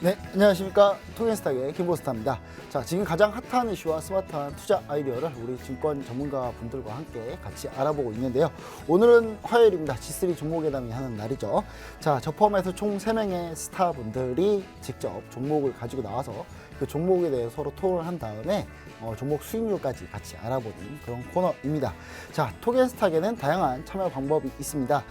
네, 안녕하십니까. 토겐스탁의 김보스타입니다. 자, 지금 가장 핫한 이슈와 스마트한 투자 아이디어를 우리 증권 전문가 분들과 함께 같이 알아보고 있는데요. 오늘은 화요일입니다. G3 종목회담이 하는 날이죠. 자, 저 포함해서 총 3명의 스타분들이 직접 종목을 가지고 나와서 그 종목에 대해서 서로 토론을 한 다음에 종목 수익률까지 같이 알아보는 그런 코너입니다. 자, 토겐스탁에는 다양한 참여 방법이 있습니다.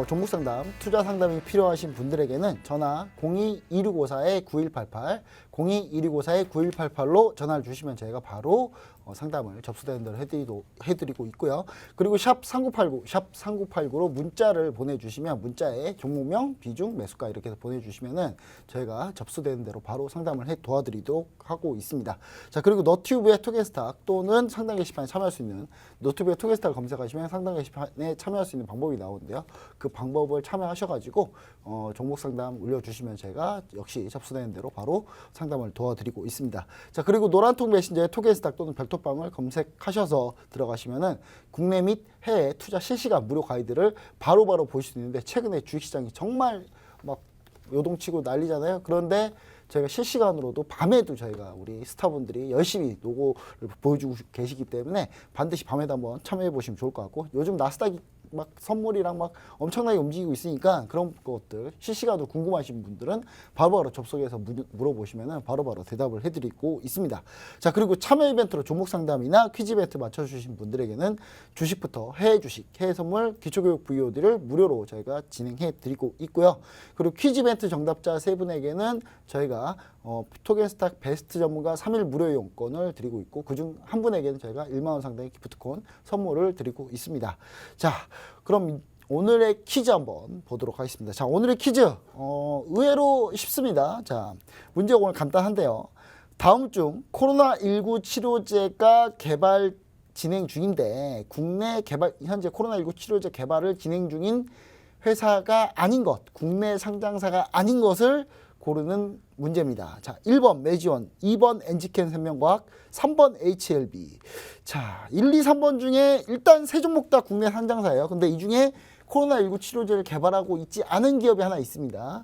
종목 상담, 투자 상담이 필요하신 분들에게는 전화 02-2654-9188, 02-2654-9188로 전화를 주시면 저희가 바로 상담을 접수되는 대로 해드리고 있고요. 그리고 샵 3989, 샵 3989로 문자를 보내주시면 문자에 종목명, 비중, 매수가 이렇게 해서 보내주시면은 저희가 접수되는 대로 바로 상담을 도와드리도록 하고 있습니다. 자, 그리고 너튜브의 토겐스탁 또는 상담 게시판에 참여할 수 있는 너튜브의 토겐스탁을 검색하시면 상담 게시판에 참여할 수 있는 방법이 나오는데요. 그 방법을 참여하셔가지고 종목 상담 올려주시면 제가 역시 접수되는 대로 바로 상담을 도와드리고 있습니다. 자, 그리고 노란통 메신저의 토겐스탁 또는 별톡방을 검색하셔서 들어가시면은 국내 및 해외 투자 실시간 무료 가이드를 바로바로 보실 수 있는데, 최근에 주식시장이 정말 막 요동치고 난리잖아요. 그런데 저희가 실시간으로도 밤에도 저희가 우리 스타분들이 열심히 노고를 보여주고 계시기 때문에 반드시 밤에도 한번 참여해 보시면 좋을 것 같고, 요즘 나스닥이 막 선물이랑 막 엄청나게 움직이고 있으니까 그런 것들 실시간으로 궁금하신 분들은 바로바로 접속해서 물어보시면 바로바로 대답을 해드리고 있습니다. 자, 그리고 참여 이벤트로 종목 상담이나 퀴즈 이벤트 맞춰주신 분들에게는 주식부터 해외 주식, 해외 선물, 기초교육 VOD를 무료로 저희가 진행해 드리고 있고요. 그리고 퀴즈 이벤트 정답자 3분에게는 저희가 토겐스탁 베스트 전문가 3일 무료 이용권을 드리고 있고, 그중 한 분에게는 저희가 1만 원 상당의 기프트콘 선물을 드리고 있습니다. 자, 그럼 오늘의 퀴즈 한번 보도록 하겠습니다. 자, 오늘의 퀴즈 의외로 쉽습니다. 자, 문제가 오늘 간단한데요. 다음 중 코로나19 치료제가 개발 진행 중인데 국내 개발 현재 코로나19 치료제 개발을 진행 중인 회사가 아닌 것, 국내 상장사가 아닌 것을 고르는 문제입니다. 자, 1번 매지원, 2번 엔지켄 생명과학, 3번 HLB. 자, 1, 2, 3번 중에 일단 세 종목 다 국내 상장사예요. 근데 이 중에 코로나19 치료제를 개발하고 있지 않은 기업이 하나 있습니다.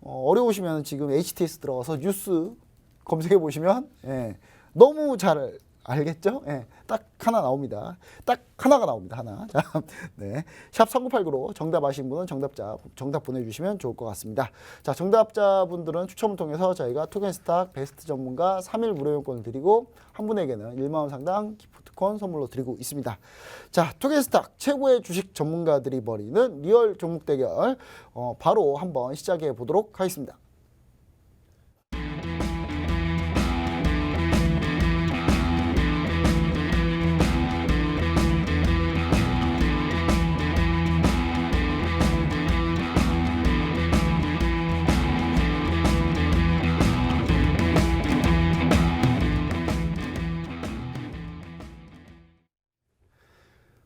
어려우시면 지금 HTS 들어가서 뉴스 검색해 보시면 너무 잘 알겠죠? 딱 하나 나옵니다. 딱 하나가 나옵니다. 하나. 자, 네. 샵 3989로 정답 아신 분은 정답 보내주시면 좋을 것 같습니다. 자, 정답자분들은 추첨을 통해서 저희가 토겐스탁 베스트 전문가 3일 무료 이용권을 드리고, 한 분에게는 1만 원 상당 기프트콘 선물로 드리고 있습니다. 자, 토겐스탁 최고의 주식 전문가들이 벌이는 리얼 종목 대결 바로 한번 시작해 보도록 하겠습니다.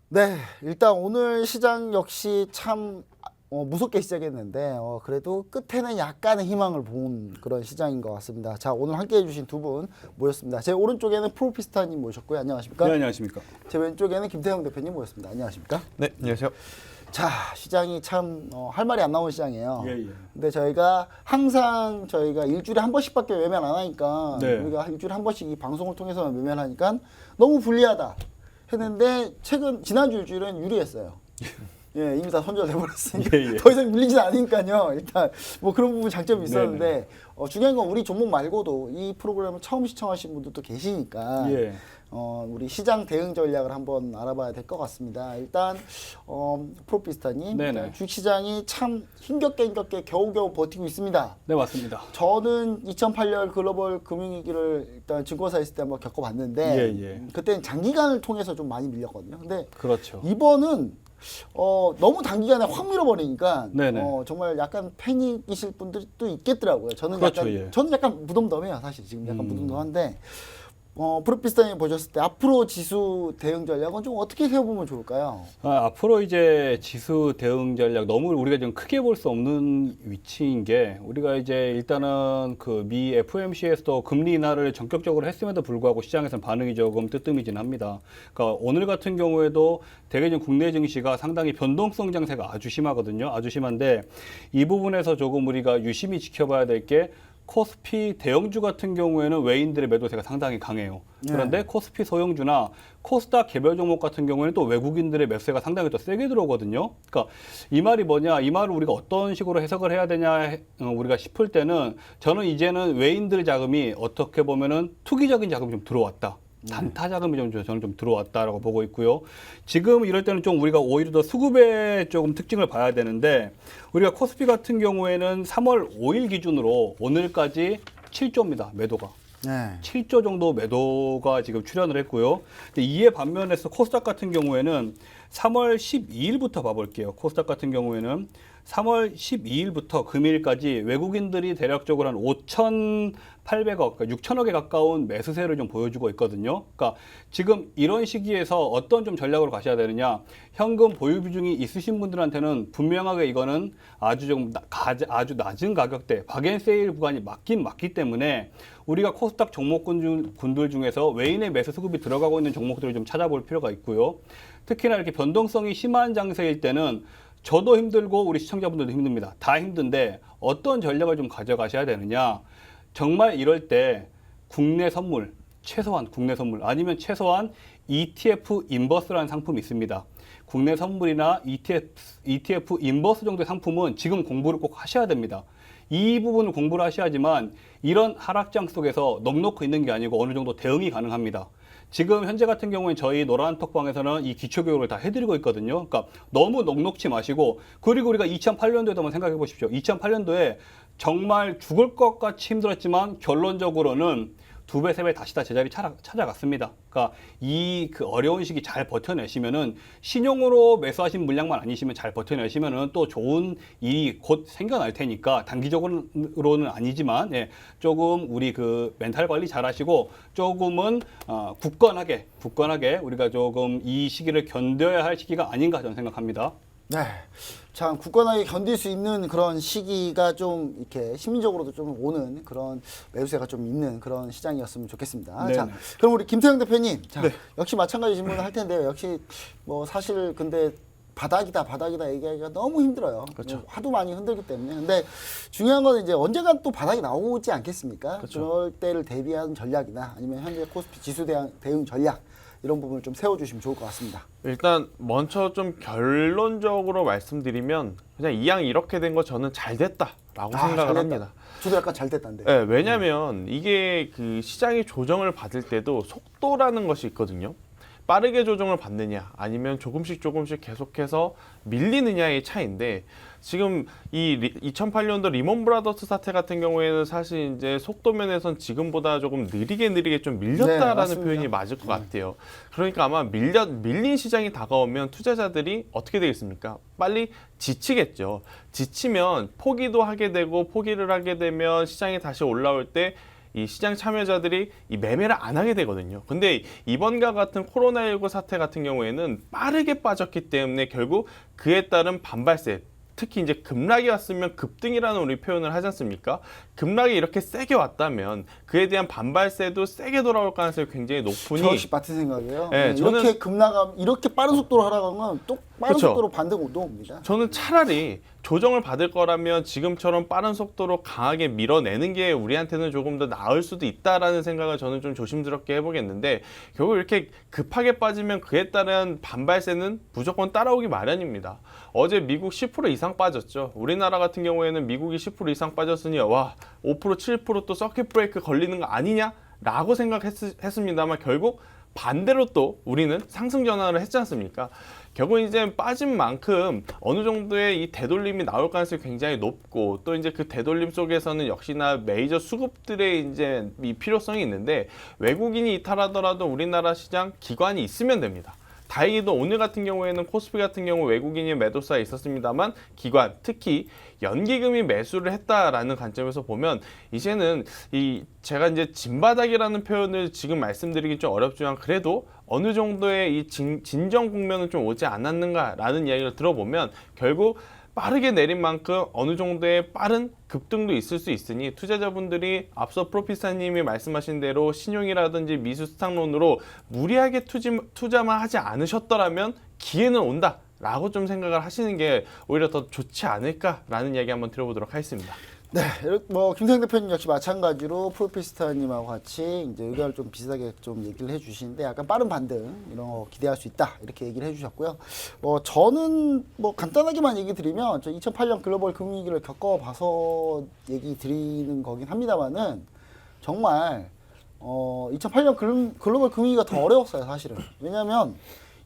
네, 일단 오늘 시장 역시 참 무섭게 시작했는데 그래도 끝에는 약간의 희망을 본 그런 시장인 것 같습니다. 자, 오늘 함께 해주신 두 분 모셨습니다. 제 오른쪽에는 프로피스타님 모셨고요. 안녕하십니까? 네, 안녕하십니까? 제 왼쪽에는 김태형 대표님 모셨습니다. 안녕하십니까? 네, 안녕하세요. 자, 시장이 참 할 말이 안 나오는 시장이에요. 예. 근데 저희가 항상 일주일에 한 번씩밖에 매매를 안 하니까 우리가 일주일에 한 번씩 이 방송을 통해서 매매를 하니까 너무 불리하다 했는데, 지난주 일주일은 유리했어요. 예, 이미 다 손절돼 버렸으니까 더 이상 밀리진 않으니까요. 일단 뭐 그런 부분 장점이 있었는데 중요한 건 우리 종목 말고도 이 프로그램을 처음 시청하신 분들도 계시니까 우리 시장 대응 전략을 한번 알아봐야 될 것 같습니다. 일단 프로피스타님, 주식시장이 참 힘겹게 겨우겨우 버티고 있습니다. 네, 맞습니다. 저는 2008년 글로벌 금융위기를 일단 증권사에 있을 때 한번 겪어봤는데 그때는 장기간을 통해서 좀 많이 밀렸거든요. 근데 그렇죠. 이번은 너무 단기간에 확 밀어버리니까 정말 약간 패닉이실 분들도 있겠더라고요. 저는 저는 약간 무덤덤해요. 사실 지금 약간 무덤덤한데 프로피스타님 보셨을 때 앞으로 지수 대응 전략은 좀 어떻게 세워보면 좋을까요? 앞으로 이제 지수 대응 전략 너무 우리가 좀 크게 볼 수 없는 위치인 게, 우리가 이제 일단은 그 미 FOMC에서도 금리 인하를 전격적으로 했음에도 불구하고 시장에서는 반응이 조금 뜨뜻미진 합니다. 그러니까 오늘 같은 경우에도 대개적인 국내 증시가 상당히 변동성 장세가 아주 심하거든요. 아주 심한데 이 부분에서 조금 우리가 유심히 지켜봐야 될 게, 코스피 대형주 같은 경우에는 외인들의 매도세가 상당히 강해요. 그런데 코스피 소형주나 코스닥 개별 종목 같은 경우에는 또 외국인들의 매수세가 상당히 더 세게 들어오거든요. 그러니까 이 말이 뭐냐, 이 말을 우리가 어떤 식으로 해석을 해야 되냐 우리가 싶을 때는 저는 이제는 외인들 자금이 어떻게 보면은 투기적인 자금이 좀 들어왔다. 단타 자금이 저는 좀 들어왔다라고 보고 있고요. 지금 이럴 때는 좀 우리가 오히려 더 수급의 조금 특징을 봐야 되는데 우리가 코스피 같은 경우에는 3월 5일 기준으로 오늘까지 7조입니다. 매도가. 네. 7조 정도 매도가 지금 출현을 했고요. 근데 이에 반면에서 코스닥 같은 경우에는 3월 12일부터 봐볼게요. 코스닥 같은 경우에는 3월 12일부터 금일까지 외국인들이 대략적으로 한 5,800억, 그러니까 6천억에 가까운 매수세를 좀 보여주고 있거든요. 그러니까 지금 이런 시기에서 어떤 좀 전략으로 가셔야 되느냐. 현금 보유 비중이 있으신 분들한테는 분명하게 이거는 아주 낮은 가격대, 박앤세일 구간이 맞기 때문에 우리가 코스닥 종목군들 중에서 외인의 매수 수급이 들어가고 있는 종목들을 좀 찾아볼 필요가 있고요. 특히나 이렇게 변동성이 심한 장세일 때는 저도 힘들고 우리 시청자분들도 힘듭니다. 다 힘든데 어떤 전략을 좀 가져가셔야 되느냐. 정말 이럴 때 국내 선물, 최소한 국내 선물 아니면 최소한 ETF 인버스라는 상품이 있습니다. 국내 선물이나 ETF 인버스 정도의 상품은 지금 공부를 꼭 하셔야 됩니다. 이 부분을 공부를 하셔야지만 이런 하락장 속에서 넋놓고 있는 게 아니고 어느 정도 대응이 가능합니다. 지금 현재 같은 경우에 저희 노란톡방에서는 이 기초교육을 다 해드리고 있거든요. 그러니까 너무 넋놓지 마시고, 그리고 우리가 2008년도에도 한번 생각해 보십시오. 2008년도에 정말 죽을 것 같이 힘들었지만 결론적으로는 2배, 3배 다시 다 제자리 찾아갔습니다. 그러니까 이 그 어려운 시기 잘 버텨내시면은 신용으로 매수하신 물량만 아니시면 잘 버텨내시면은 또 좋은 일이 곧 생겨날 테니까 단기적으로는 아니지만 조금 우리 그 멘탈 관리 잘 하시고 조금은 굳건하게 우리가 조금 이 시기를 견뎌야 할 시기가 아닌가 저는 생각합니다. 네. 참 굳건하게 견딜 수 있는 그런 시기가 좀 이렇게 심리적으로도 좀 오는 그런 매수세가 좀 있는 그런 시장이었으면 좋겠습니다. 네네. 자, 그럼 우리 김태형 대표님, 자, 네. 역시 마찬가지 질문을 할 텐데요. 역시 뭐 사실 근데 바닥이다 얘기하기가 너무 힘들어요. 그렇죠. 하도 많이 흔들기 때문에. 근데 중요한 건 이제 언젠가 또 바닥이 나오지 않겠습니까? 그렇죠. 그럴 때를 대비한 전략이나 아니면 현재 코스피 지수 대응 전략 이런 부분을 좀 세워주시면 좋을 것 같습니다. 일단 먼저 좀 결론적으로 말씀드리면 그냥 이왕 이렇게 된 거 저는 잘 됐다라고 생각을 잘됐다. 합니다. 저도 약간 잘 됐다는데. 네, 왜냐하면 이게 그 시장이 조정을 받을 때도 속도라는 것이 있거든요. 빠르게 조정을 받느냐 아니면 조금씩 계속해서 밀리느냐의 차이인데 지금 이 2008년도 리먼 브라더스 사태 같은 경우에는 사실 이제 속도 면에선 지금보다 조금 느리게 좀 밀렸다라는 네, 표현이 맞을 것 같아요. 그러니까 아마 밀린 시장이 다가오면 투자자들이 어떻게 되겠습니까? 빨리 지치겠죠. 지치면 포기를 하게 되면 시장이 다시 올라올 때 이 시장 참여자들이 이 매매를 안 하게 되거든요. 근데 이번과 같은 코로나19 사태 같은 경우에는 빠르게 빠졌기 때문에 결국 그에 따른 반발세, 특히 이제 급락이 왔으면 급등이라는 우리 표현을 하지 않습니까? 급락이 이렇게 세게 왔다면 그에 대한 반발세도 세게 돌아올 가능성이 굉장히 높으니 저 역시 같은 생각이에요. 네, 이렇게 이렇게 빠른 속도로 하락하면 또 빠른 그쵸. 속도로 반등도 옵니다. 저는 차라리 조정을 받을 거라면 지금처럼 빠른 속도로 강하게 밀어내는 게 우리한테는 조금 더 나을 수도 있다라는 생각을 저는 좀 조심스럽게 해보겠는데 결국 이렇게 급하게 빠지면 그에 따른 반발세는 무조건 따라오기 마련입니다. 어제 미국 10% 이상 빠졌죠. 우리나라 같은 경우에는 미국이 10% 이상 빠졌으니 와 5% 7% 또 서킷 브레이크 걸리는 거 아니냐? 라고 생각했습니다만 결국 반대로 또 우리는 상승 전환을 했지 않습니까? 결국 이제 빠진 만큼 어느 정도의 이 되돌림이 나올 가능성이 굉장히 높고 또 이제 그 되돌림 속에서는 역시나 메이저 수급들의 이제 이 필요성이 있는데 외국인이 이탈하더라도 우리나라 시장 기관이 있으면 됩니다. 다행히도 오늘 같은 경우에는 코스피 같은 경우 외국인이 매도세가 있었습니다만 기관, 특히 연기금이 매수를 했다라는 관점에서 보면 이제는 제가 이제 진바닥이라는 표현을 지금 말씀드리기 좀 어렵지만 그래도 어느 정도의 이 진정 국면은 좀 오지 않았는가라는 이야기를 들어보면 결국 빠르게 내린 만큼 어느 정도의 빠른 급등도 있을 수 있으니 투자자분들이 앞서 프로피사님이 말씀하신 대로 신용이라든지 미수 스탁론으로 무리하게 투자만 하지 않으셨더라면 기회는 온다 라고 좀 생각을 하시는 게 오히려 더 좋지 않을까라는 이야기 한번 들어보도록 하겠습니다. 네, 뭐 김태형 대표님 역시 마찬가지로 프로피스타님하고 같이 이제 의견을 좀 비슷하게 좀 얘기를 해주시는데 약간 빠른 반등 이런 거 기대할 수 있다 이렇게 얘기를 해주셨고요. 저는 뭐 간단하게만 얘기 드리면 저 2008년 글로벌 금융위기를 겪어봐서 얘기 드리는 거긴 합니다만은 정말 2008년 글로벌 금융위기가 더 어려웠어요 사실은. 왜냐하면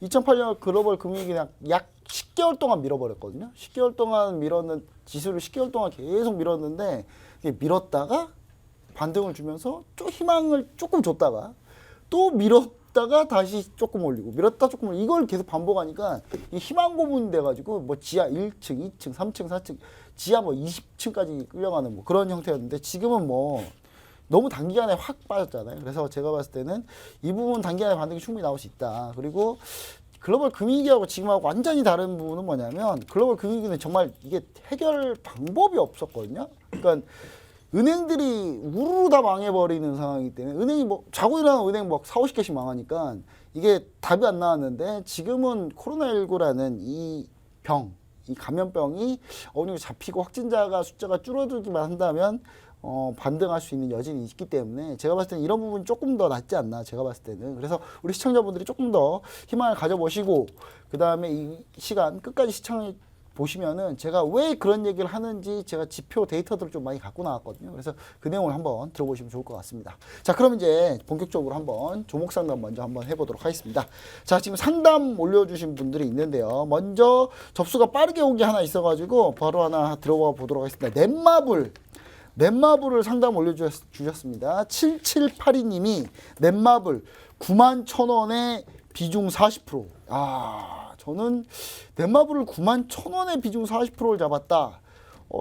2008년 글로벌 금융위기는 약 10개월 동안 밀어버렸거든요. 10개월 동안 밀었는 지수를 10개월 동안 계속 밀었는데 이게 밀었다가 반등을 주면서 좀 희망을 조금 줬다가 또 밀었다가 다시 조금 올리고 밀었다 조금 올리고 이걸 계속 반복하니까 이 희망 고문이 돼가지고 뭐 지하 1층, 2층, 3층, 4층, 지하 뭐 20층까지 끌려가는 뭐 그런 형태였는데 지금은 뭐 너무 단기간에 확 빠졌잖아요. 그래서 제가 봤을 때는 이 부분 단기간에 반등이 충분히 나올 수 있다. 그리고 글로벌 금융위기하고 지금하고 완전히 다른 부분은 뭐냐면 글로벌 금융위기는 정말 이게 해결 방법이 없었거든요. 그러니까 은행들이 우르르 다 망해버리는 상황이기 때문에 은행이 뭐 자고 일어나는 은행 막 4, 50개씩 망하니까 이게 답이 안 나왔는데 지금은 코로나19라는 이 감염병이 어느 정도 잡히고 확진자가 숫자가 줄어들기만 한다면 반등할 수 있는 여진이 있기 때문에 제가 봤을 때는 이런 부분이 조금 더 낫지 않나 제가 봤을 때는. 그래서 우리 시청자분들이 조금 더 희망을 가져보시고 그 다음에 이 시간 끝까지 시청해 보시면은 제가 왜 그런 얘기를 하는지 제가 지표 데이터들을 좀 많이 갖고 나왔거든요. 그래서 그 내용을 한번 들어보시면 좋을 것 같습니다. 자, 그럼 이제 본격적으로 한번 조목 상담 먼저 한번 해보도록 하겠습니다. 자, 지금 상담 올려주신 분들이 있는데요. 먼저 접수가 빠르게 온 게 하나 있어가지고 바로 하나 들어가 보도록 하겠습니다. 넷마블을 상담 올려주셨습니다. 7782님이 넷마블 91,000원에 비중 40%. 저는 넷마블을 91,000원에 비중 40%를 잡았다.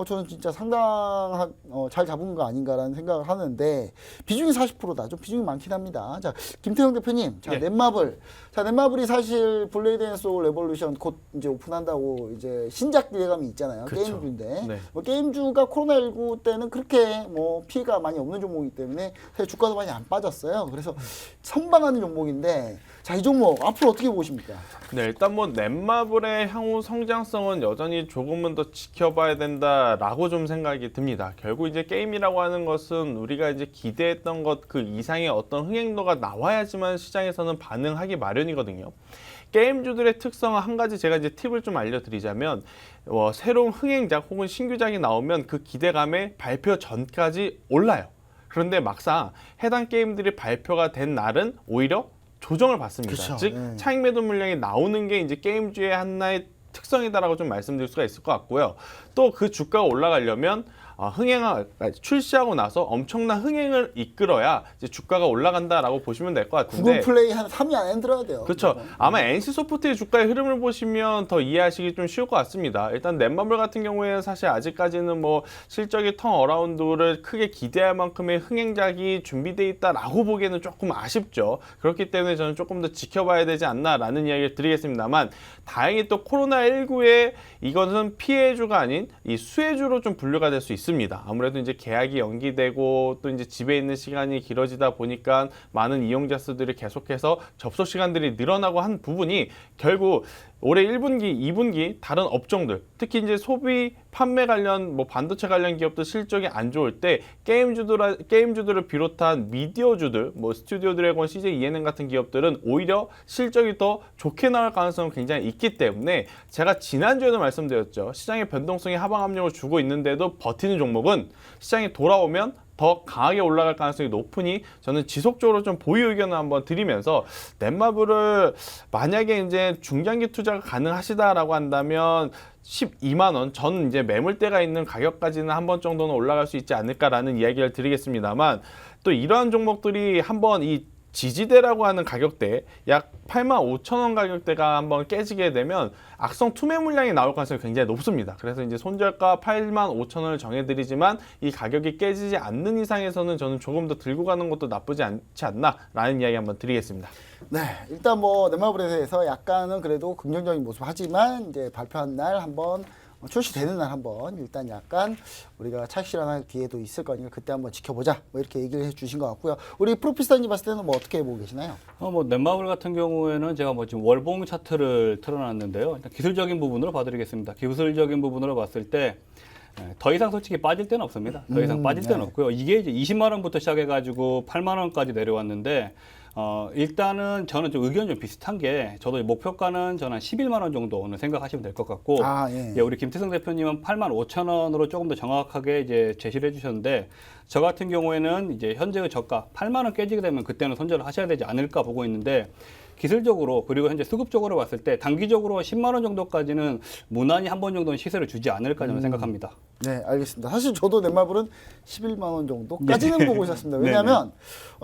저는 진짜 상당한 잘 잡은 거 아닌가라는 생각을 하는데 비중이 40%다. 좀 비중이 많긴 합니다. 자, 김태형 대표님, 자, 네. 넷마블이 사실 블레이드 앤 소울 레볼루션 곧 이제 오픈한다고 이제 신작 기대감이 있잖아요. 그쵸. 게임주인데 네. 뭐 게임주가 코로나19 때는 그렇게 뭐 피해가 많이 없는 종목이기 때문에 사실 주가도 많이 안 빠졌어요. 그래서 선방하는 종목인데 자, 이 종목 앞으로 어떻게 보십니까? 네, 일단 뭐 넷마블의 향후 성장성은 여전히 조금은 더 지켜봐야 된다라고 좀 생각이 듭니다. 결국 이제 게임이라고 하는 것은 우리가 이제 기대했던 것 그 이상의 어떤 흥행도가 나와야지만 시장에서는 반응하기 마련이거든요. 게임주들의 특성은 한 가지 제가 이제 팁을 좀 알려드리자면 새로운 흥행작 혹은 신규작이 나오면 그 기대감에 발표 전까지 올라요. 그런데 막상 해당 게임들이 발표가 된 날은 오히려 조정을 받습니다. 그쵸, 즉 네. 차익 매도 물량이 나오는 게 이제 게임주의 하나의 특성이다라고 좀 말씀드릴 수가 있을 것 같고요. 또 그 주가가 올라가려면 출시하고 나서 엄청난 흥행을 이끌어야 이제 주가가 올라간다라고 보시면 될 것 같은데. 구글 플레이 한 3위 안에 들어야 돼요. 그렇죠. 아마 NC소프트의 주가의 흐름을 보시면 더 이해하시기 좀 쉬울 것 같습니다. 일단 넷마블 같은 경우에는 사실 아직까지는 뭐 실적이 턴 어라운드를 크게 기대할 만큼의 흥행작이 준비되어 있다라고 보기에는 조금 아쉽죠. 그렇기 때문에 저는 조금 더 지켜봐야 되지 않나라는 이야기를 드리겠습니다만 다행히 또 코로나19에 이것은 피해주가 아닌 이 수혜주로 좀 분류가 될 수 있습니다. 아무래도 이제 계약이 연기되고 또 이제 집에 있는 시간이 길어지다 보니까 많은 이용자 수들이 계속해서 접속 시간들이 늘어나고 한 부분이 결국 올해 1분기, 2분기 다른 업종들, 특히 이제 소비, 판매 관련, 뭐 반도체 관련 기업들 실적이 안 좋을 때 게임주들을 비롯한 미디어주들, 뭐 스튜디오 드래곤, CJ ENM 같은 기업들은 오히려 실적이 더 좋게 나올 가능성은 굉장히 있기 때문에 제가 지난주에도 말씀드렸죠. 시장의 변동성이 하방 압력을 주고 있는데도 버티는 종목은 시장이 돌아오면 더 강하게 올라갈 가능성이 높으니 저는 지속적으로 좀 보유 의견을 한번 드리면서 넷마블을 만약에 이제 중장기 투자가 가능하시다라고 한다면 12만 원 전 이제 매물대가 있는 가격까지는 한 번 정도는 올라갈 수 있지 않을까라는 이야기를 드리겠습니다만 또 이러한 종목들이 한번 이 지지대라고 하는 가격대 약 85,000원 가격대가 한번 깨지게 되면 악성 투매 물량이 나올 가능성이 굉장히 높습니다. 그래서 이제 손절가 85,000원을 정해드리지만 이 가격이 깨지지 않는 이상에서는 저는 조금 더 들고 가는 것도 나쁘지 않지 않나라는 이야기 한번 드리겠습니다. 네, 일단 뭐 넷마블에 대해서 약간은 그래도 긍정적인 모습 하지만 이제 발표한 날 한번 출시되는 날 한번 일단 약간 우리가 차익 실현할 기회도 있을 거니까 그때 한번 지켜보자 뭐 이렇게 얘기를 해주신 것 같고요. 우리 프로피스타님 봤을 때는 뭐 어떻게 보고 계시나요? 뭐 넷마블 같은 경우에는 제가 뭐 지금 월봉 차트를 틀어놨는데요. 일단 기술적인 부분으로 봐드리겠습니다. 기술적인 부분으로 봤을 때 더 이상 솔직히 빠질 데는 없습니다. 더 이상 빠질 데는 네. 없고요. 이게 이제 20만 원부터 시작해가지고 8만 원까지 내려왔는데 일단은 저는 좀 의견 좀 비슷한 게 저도 목표가는 저는 한 11만 원 정도 오늘 생각하시면 될 것 같고 예, 우리 김태성 대표님은 8만 5천 원으로 조금 더 정확하게 이제 제시를 해주셨는데 저 같은 경우에는 이제 현재의 저가 8만 원 깨지게 되면 그때는 손절을 하셔야 되지 않을까 보고 있는데 기술적으로 그리고 현재 수급적으로 봤을 때 단기적으로 10만 원 정도까지는 무난히 한 번 정도는 시세를 주지 않을까 저는 생각합니다. 네, 알겠습니다. 사실 저도 넷마블은 11만 원 정도까지는 보고 있었습니다. 네네. 왜냐하면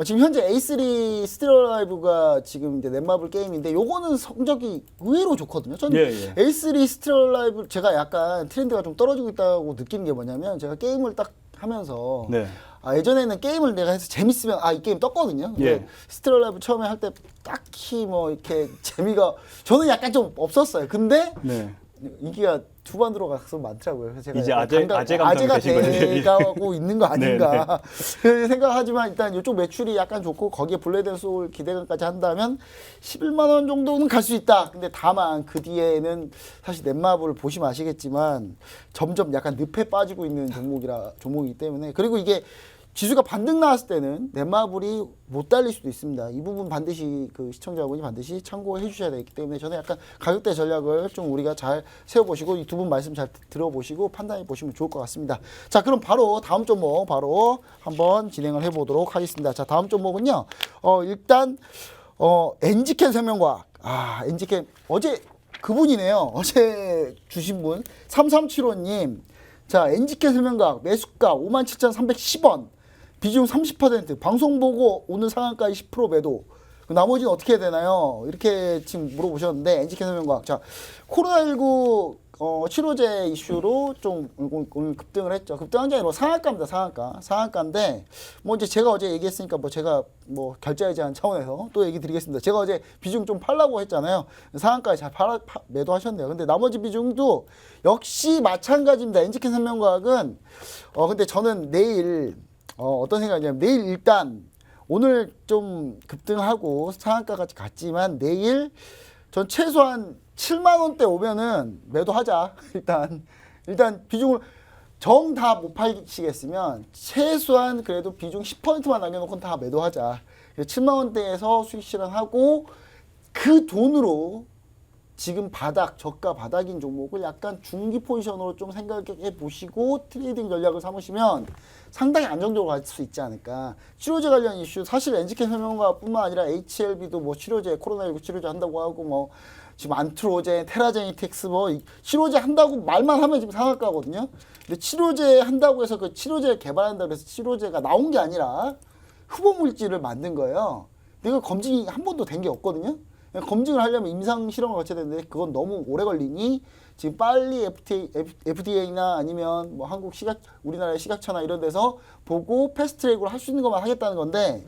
지금 현재 A3 스티리오 라이브가 지금 이제 넷마블 게임인데 요거는 성적이 의외로 좋거든요. 저는 A3 스티리오 라이브 제가 약간 트렌드가 좀 떨어지고 있다고 느끼는 게 뭐냐면 제가 게임을 딱 하면서 예전에는 게임을 내가 해서 재밌으면 이 게임 떴거든요. 근데 스티리오 라이브 처음에 할 때 딱히 뭐 이렇게 재미가 저는 약간 좀 없었어요. 근데 인기가 두 번 들어가서 많더라고요. 그래서 제가 이제 아재가 되신 거죠. 돼가고 있는 거 아닌가 그렇게 생각하지만 일단 이쪽 매출이 약간 좋고 거기에 블레이드 소울 기대감까지 한다면 11만 원 정도는 갈 수 있다. 근데 다만 그 뒤에는 사실 넷마블 보시면 아시겠지만 점점 약간 늪에 빠지고 있는 종목이기 때문에 그리고 이게 지수가 반등 나왔을 때는 넷마블이 못 달릴 수도 있습니다. 이 부분 반드시 그 시청자분이 반드시 참고해 주셔야 되기 때문에 저는 약간 가격대 전략을 좀 우리가 잘 세워보시고 이 두 분 말씀 잘 들어보시고 판단해 보시면 좋을 것 같습니다. 자, 그럼 바로 다음 종목 바로 한번 진행을 해보도록 하겠습니다. 자, 다음 종목은요. 일단 NG캔 생명과학. NG캔 어제 그분이네요. 어제 주신 분 3375님. 자, NG캔 생명과학 매수가 57,310원. 비중 30%, 방송 보고 오늘 상한가에 10% 매도. 나머지는 어떻게 해야 되나요? 이렇게 지금 물어보셨는데, NG캔 생명과학. 자, 코로나19 치료제 이슈로 좀 오늘 급등을 했죠. 급등한 게 아니라 상한가입니다. 상한가인데, 뭐 이제 제가 어제 얘기했으니까 제가 결제에 대한 차원에서 또 얘기 드리겠습니다. 제가 어제 비중 좀 팔라고 했잖아요. 상한가에 잘 매도하셨네요. 근데 나머지 비중도 역시 마찬가지입니다. NG캔 생명과학은, 근데 저는 내일, 어떤 생각이냐면 내일 일단 오늘 좀 급등하고 상한가까지 갔지만 내일 전 최소한 7만 원대 오면은 매도하자. 일단 비중을 정 다 못 팔시겠으면 최소한 그래도 비중 10%만 남겨놓고 다 매도하자. 7만 원대에서 수익 실현하고 그 돈으로 지금 저가 바닥인 종목을 약간 중기 포지션으로 좀 생각해 보시고 트레이딩 전략을 삼으시면 상당히 안정적으로 갈 수 있지 않을까. 치료제 관련 이슈, 사실 NG캔 생명과학뿐만 아니라 HLB도 치료제, 코로나19 치료제 한다고 하고 지금 안트로젠, 테라제니틱스 치료제 한다고 말만 하면 지금 상한가거든요. 근데 치료제 한다고 해서 그 치료제 개발한다고 해서 치료제가 나온 게 아니라 후보 물질을 만든 거예요. 근데 이거 검증이 한 번도 된 게 없거든요. 검증을 하려면 임상 실험을 거쳐야 되는데 그건 너무 오래 걸리니 지금 빨리 FDA나 아니면 우리나라의 식약처나 이런 데서 보고 패스트트랙으로 할 수 있는 것만 하겠다는 건데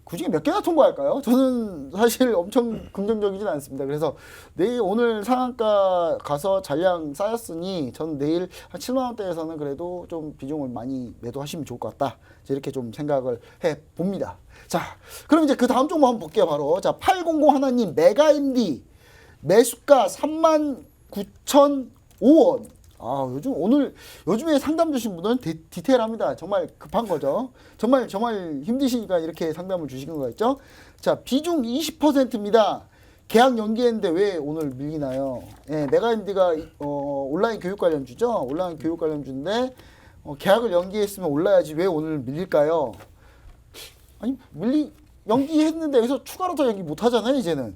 그중에 몇 개나 통과할까요? 저는 사실 엄청 긍정적이진 않습니다. 그래서 오늘 상한가 가서 잔량 쌓였으니 저는 내일 한 7만 원대에서는 그래도 좀 비중을 많이 매도하시면 좋을 것 같다. 이렇게 좀 생각을 해 봅니다. 자, 그럼 이제 그 다음 종목 한번 볼게요. 바로. 자, 800 하나님 메가MD 매수가 39,005원. 요즘에 상담 주신 분은 디테일합니다. 정말 급한 거죠. 정말 힘드시니까 이렇게 상담을 주시는 거겠죠. 자, 비중 20%입니다. 계약 연기했는데 왜 오늘 밀리나요? 메가MD가 온라인 교육 관련주죠. 온라인 교육 관련주인데 계약을 연기했으면 올라야지 왜 오늘 밀릴까요? 아니 연기했는데 여기서 추가로 더 연기 못 하잖아요. 이제는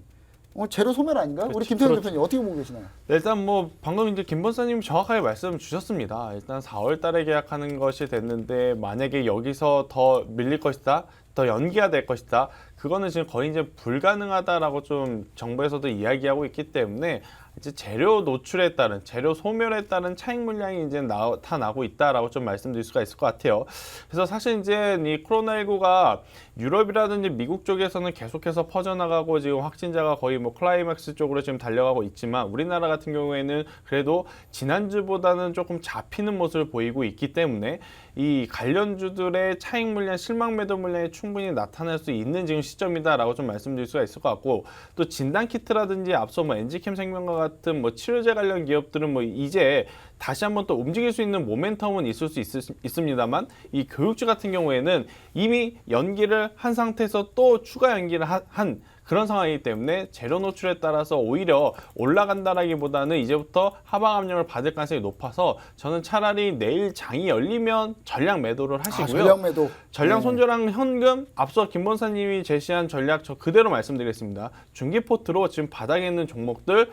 재료 소멸 아닌가요? 우리 김태형 대표님 어떻게 보고 계시나요? 일단 방금 이제 김 본사님 정확하게 말씀 주셨습니다. 일단 4월 달에 계약하는 것이 됐는데 만약에 여기서 더 밀릴 것이다, 더 연기가 될 것이다. 그거는 지금 거의 이제 불가능하다라고 좀 정부에서도 이야기하고 있기 때문에 이제 재료 노출에 따른 재료 소멸에 따른 차익 물량이 이제 나타나고 있다라고 좀 말씀드릴 수가 있을 것 같아요. 그래서 사실 이제 이 코로나19가 유럽이라든지 미국 쪽에서는 계속해서 퍼져나가고 지금 확진자가 거의 클라이맥스 쪽으로 지금 달려가고 있지만 우리나라 같은 경우에는 그래도 지난주보다는 조금 잡히는 모습을 보이고 있기 때문에 이 관련주들의 차익 물량, 실망 매도 물량이 충분히 나타날 수 있는 지금 시점이다라고 좀 말씀드릴 수가 있을 것 같고, 또 진단 키트라든지 앞서 뭐 엔지캠 생명과 같은 뭐 치료제 관련 기업들은 뭐 이제 다시 한번 또 움직일 수 있는 모멘텀은 있을 수 있습니다만, 이 교육주 같은 경우에는 이미 연기를 한 상태에서 또 추가 연기를 한 그런 상황이기 때문에 재료 노출에 따라서 오히려 올라간다라기보다는 이제부터 하방 압력을 받을 가능성이 높아서 저는 차라리 내일 장이 열리면 전량 매도를 하시고요. 전량 매도. 전량 네. 손절랑 현금, 앞서 김 본사님이 제시한 전략 저 그대로 말씀드리겠습니다. 중기 포트로 지금 바닥에 있는 종목들,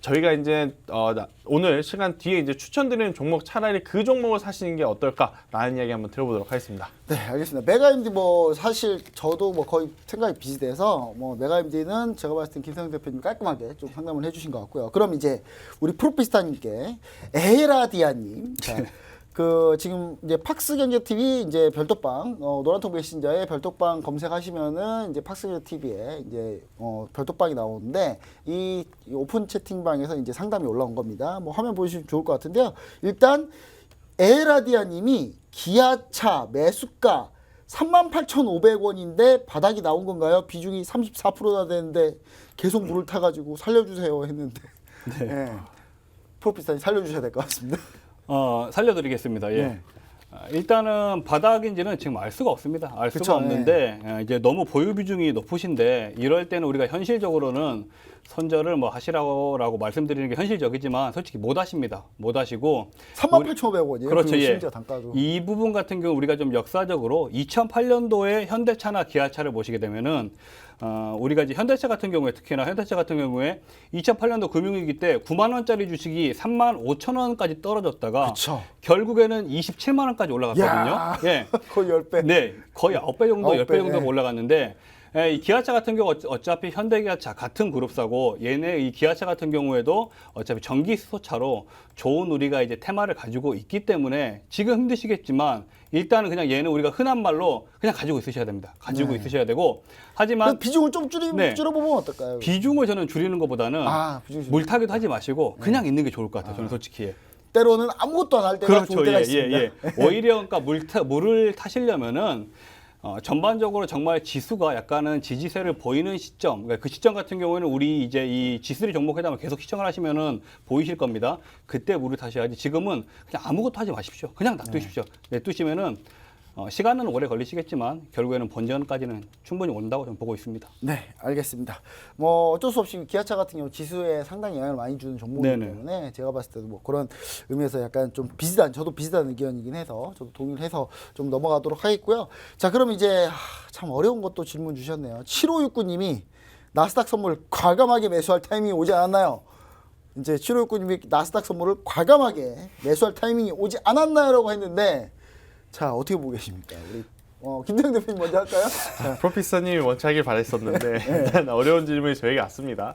저희가 이제 오늘 시간 뒤에 이제 추천드리는 종목, 차라리 그 종목을 사시는 게 어떨까라는 이야기 한번 들어보도록 하겠습니다. 네, 알겠습니다. 메가임디 뭐 사실 저도 뭐 거의 생각이 비슷해서 뭐 메가임디는 제가 봤을 땐 김성현 대표님 깔끔하게 좀 상담을 해주신 것 같고요. 그럼 이제 우리 프로피스타님께 에라디아님, 자, 그 지금 이제 팍스경제 TV 이제 별도방 노란통 메신저에 별도방 검색하시면은 이제 팍스경제 TV에 이제 별도방이 나오는데 이 오픈 채팅방에서 이제 상담이 올라온 겁니다. 뭐 화면 보시면 좋을 것 같은데요. 일단 에라디아님이 기아차 매수가 38,500원인데 바닥이 나온 건가요? 비중이 34%나 되는데 계속 물을 타가지고 살려주세요 했는데 네. 프로피스타님 살려주셔야 될 것 같습니다. 살려드리겠습니다. 예. 네. 일단은 바닥인지는 지금 알 수가 없습니다. 알 그쵸, 수가 없는데 이제 너무 보유 비중이 높으신데 이럴 때는 우리가 현실적으로는 선절을 뭐 하시라고 말씀드리는 게 현실적이지만 솔직히 못 하십니다. 못 하시고 38,500원이에요. 그렇죠. 예. 심지어 단가도. 이 부분 같은 경우 우리가 좀 역사적으로 2008년도에 현대차나 기아차를 보시게 되면은 우리가 이제 현대차 같은 경우에 특히나 현대차 같은 경우에 2008년도 금융위기 때 9만 원짜리 주식이 3만 5천 원까지 떨어졌다가 그쵸. 결국에는 27만 원까지 올라갔거든요. 야, 예. 거의 10배. 네, 거의 9배 정도, 9배, 10배 정도가 네. 올라갔는데 이 기아차 같은 경우 어차피 현대기아차 같은 그룹사고 얘네 이 기아차 같은 경우에도 어차피 전기 수소차로 좋은 우리가 이제 테마를 가지고 있기 때문에 지금 힘드시겠지만 일단은 그냥 얘는 우리가 흔한 말로 그냥 가지고 있으셔야 됩니다. 가지고 네. 있으셔야 되고 하지만 비중을 좀 네. 줄여보면 어떨까요? 비중을 저는 줄이는 것보다는 비중 물타기도 하지 마시고 그냥 있는 게 좋을 것 같아요. 저는 솔직히. 때로는 아무것도 안 할 때가 그렇죠. 좋을 때가 예, 있습니다. 예, 예. 오히려 그러니까 물을 타시려면은 전반적으로 정말 지수가 약간은 지지세를 보이는 시점, 그러니까 그 시점 같은 경우에는 우리 이제 이 G3 종목에 대한 계속 시청을 하시면은 보이실 겁니다. 그때 물을 타셔야지. 지금은 그냥 아무것도 하지 마십시오. 그냥 놔두십시오. 냅두시면은 시간은 오래 걸리시겠지만 결국에는 본전까지는 충분히 온다고 저는 보고 있습니다. 네, 알겠습니다. 뭐 어쩔 수 없이 기아차 같은 경우 지수에 상당히 영향을 많이 주는 종목이기 네네. 때문에 제가 봤을 때도 뭐 그런 의미에서 약간 좀 저도 비슷한 의견이긴 해서 저도 동의를 해서 좀 넘어가도록 하겠고요. 자, 그럼 이제 참 어려운 것도 질문 주셨네요. 7569님이 나스닥 선물 과감하게 매수할 타이밍이 오지 않았나요? 이제 7569님이 나스닥 선물을 과감하게 매수할 타이밍이 오지 않았나요?라고 했는데 자, 어떻게 보고 계십니까? 우리 김대영 대표님 먼저 할까요? 프로피서님이 먼저 하길 바랬었는데 일단 어려운 질문이 저에게 왔습니다.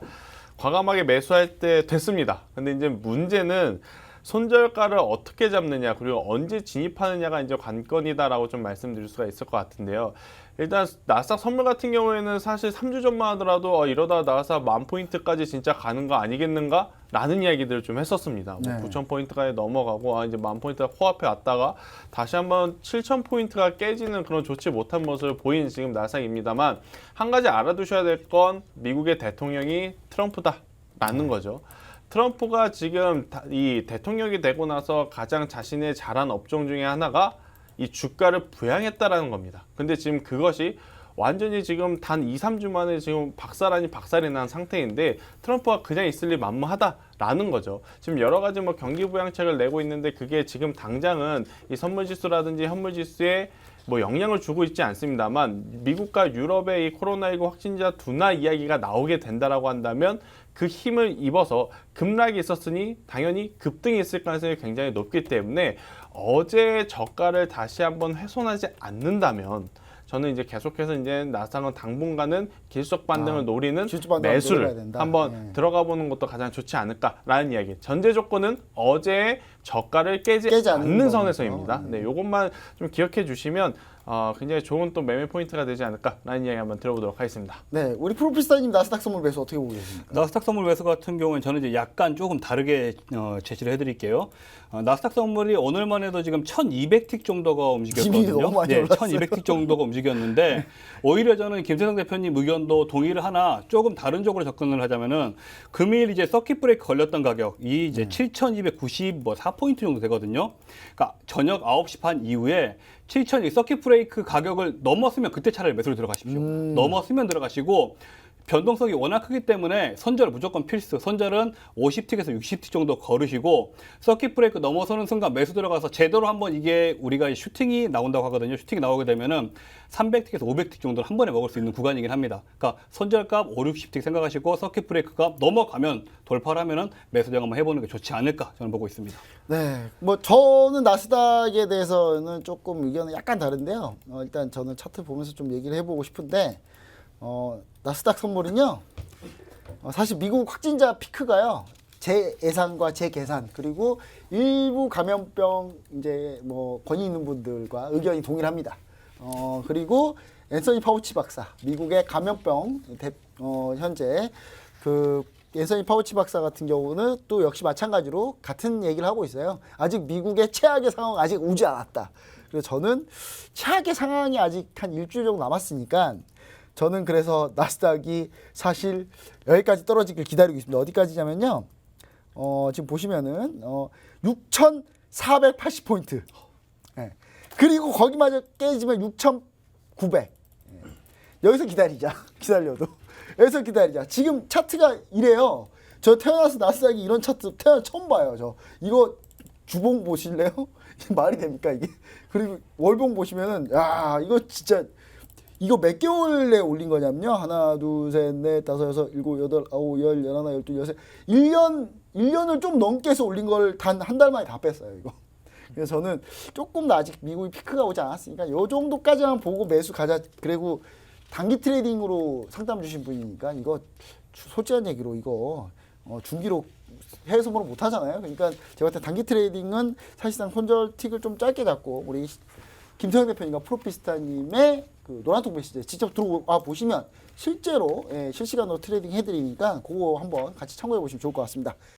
과감하게 매수할 때 됐습니다. 근데 이제 문제는 손절가를 어떻게 잡느냐, 그리고 언제 진입하느냐가 이제 관건이다라고 좀 말씀드릴 수가 있을 것 같은데요. 일단 나스닥 선물 같은 경우에는 사실 3주 전만 하더라도 이러다 나스닥 10,000포인트까지 진짜 가는 거 아니겠는가? 라는 이야기들을 좀 했었습니다. 뭐 네. 9,000포인트까지 넘어가고 이제 10,000포인트가 코앞에 왔다가 다시 한번 7,000포인트가 깨지는 그런 좋지 못한 모습을 보이는 지금 나스닥입니다만, 한 가지 알아두셔야 될 건 미국의 대통령이 트럼프다라는 거죠. 트럼프가 지금 이 대통령이 되고 나서 가장 자신의 잘한 업종 중에 하나가 이 주가를 부양했다라는 겁니다. 근데 지금 그것이 완전히 지금 단 2, 3주 만에 지금 박살이 난 상태인데 트럼프가 그냥 있을 리 만무하다라는 거죠. 지금 여러 가지 뭐 경기 부양책을 내고 있는데 그게 지금 당장은 이 선물 지수라든지 현물 지수에 뭐 영향을 주고 있지 않습니다만, 미국과 유럽의 이 코로나19 확진자 둔화 이야기가 나오게 된다라고 한다면 그 힘을 입어서 급락이 있었으니 당연히 급등이 있을 가능성이 굉장히 높기 때문에 어제 저가를 다시 한번 훼손하지 않는다면 저는 이제 계속해서 이제 나스닥은 당분간은 기술적 반등을 노리는 기술적 반등을 노려야 매수를 된다. 한번 네. 들어가 보는 것도 가장 좋지 않을까라는 이야기. 전제 조건은 어제의 저가를 깨지 않는 않는 거죠. 선에서입니다. 네, 요것만 좀 기억해 주시면 굉장히 좋은 또 매매 포인트가 되지 않을까라는 이야기 한번 들어보도록 하겠습니다. 네, 우리 프로피스타님 나스닥 선물 매수 어떻게 보고 계십니까? 나스닥 선물 매수 같은 경우는 저는 이제 약간 조금 다르게 제시를 해드릴게요. 나스닥 선물이 오늘만 해도 지금 1,200틱 정도가 이미 너무 움직였거든요. 많이 올랐어요. 1,200틱 정도가 움직였는데 오히려 저는 김세성 대표님 의견도 동의를 하나 조금 다른 쪽으로 접근을 하자면은 금일 이제 서킷 브레이크 걸렸던 가격이 이제 7,294포인트 정도 되거든요. 그러니까 저녁 9시 반 이후에 7,000 서킷 브레이크 가격을 넘었으면 그때 차라리 매수를 들어가십시오. 넘었으면 들어가시고 변동성이 워낙 크기 때문에 선절 무조건 필수. 선절은 50틱에서 60틱 정도 걸으시고 서킷 브레이크 넘어서는 순간 매수 들어가서 제대로 한번 이게 우리가 슈팅이 나온다고 하거든요. 슈팅이 나오게 되면은 300틱에서 500틱 정도를 한 번에 먹을 수 있는 구간이긴 합니다. 그러니까 선절값 5, 60틱 생각하시고 서킷 브레이크 값 넘어가면 돌파를 하면은 매수 대응 한번 해보는 게 좋지 않을까 저는 보고 있습니다. 네, 뭐 저는 나스닥에 대해서는 조금 의견은 약간 다른데요. 일단 저는 차트 보면서 좀 얘기를 해보고 싶은데 나스닥 선물은요. 사실 미국 확진자 피크가요. 제 예상과 제 계산 그리고 일부 감염병 이제 뭐 권위 있는 분들과 의견이 동일합니다. 그리고 앤서니 파우치 박사, 미국의 감염병 현재 그 앤서니 파우치 박사 같은 경우는 또 역시 마찬가지로 같은 얘기를 하고 있어요. 아직 미국의 최악의 상황 아직 오지 않았다. 그래서 저는 최악의 상황이 아직 한 일주일 정도 남았으니까 저는 그래서 나스닥이 사실 여기까지 떨어지길 기다리고 있습니다. 어디까지냐면요. 지금 보시면은 6,480포인트. 네. 그리고 거기마저 깨지면 6,900. 여기서 기다리자. 기다려도. 여기서 기다리자. 지금 차트가 이래요. 저 태어나서 나스닥이 이런 차트 태어나 처음 봐요. 저 이거 주봉 보실래요? 말이 됩니까 이게? 그리고 월봉 보시면은 야 이거 진짜 이거 몇 개월에 올린 거냐면요. 하나, 둘, 셋, 넷, 다섯, 여섯, 일곱, 여덟, 아홉, 열, 열하나, 열둘, 열셋. 1년을 좀 넘게 해서 올린 걸 단 한 달 만에 다 뺐어요, 이거. 그래서 저는 조금 더 아직 미국이 피크가 오지 않았으니까 요 정도까지만 보고 매수 가자. 그리고 단기 트레이딩으로 상담 주신 분이니까 이거 솔직한 얘기로 이거 중기로 해외 선물을 못 하잖아요. 그러니까 제가 볼 때 단기 트레이딩은 사실상 손절 틱을 좀 짧게 잡고 우리 김태형 대표님과 프로피스타님의 그 노란톡 메시지 직접 들어와 보시면 실제로 실시간으로 트레이딩 해드리니까 그거 한번 같이 참고해 보시면 좋을 것 같습니다.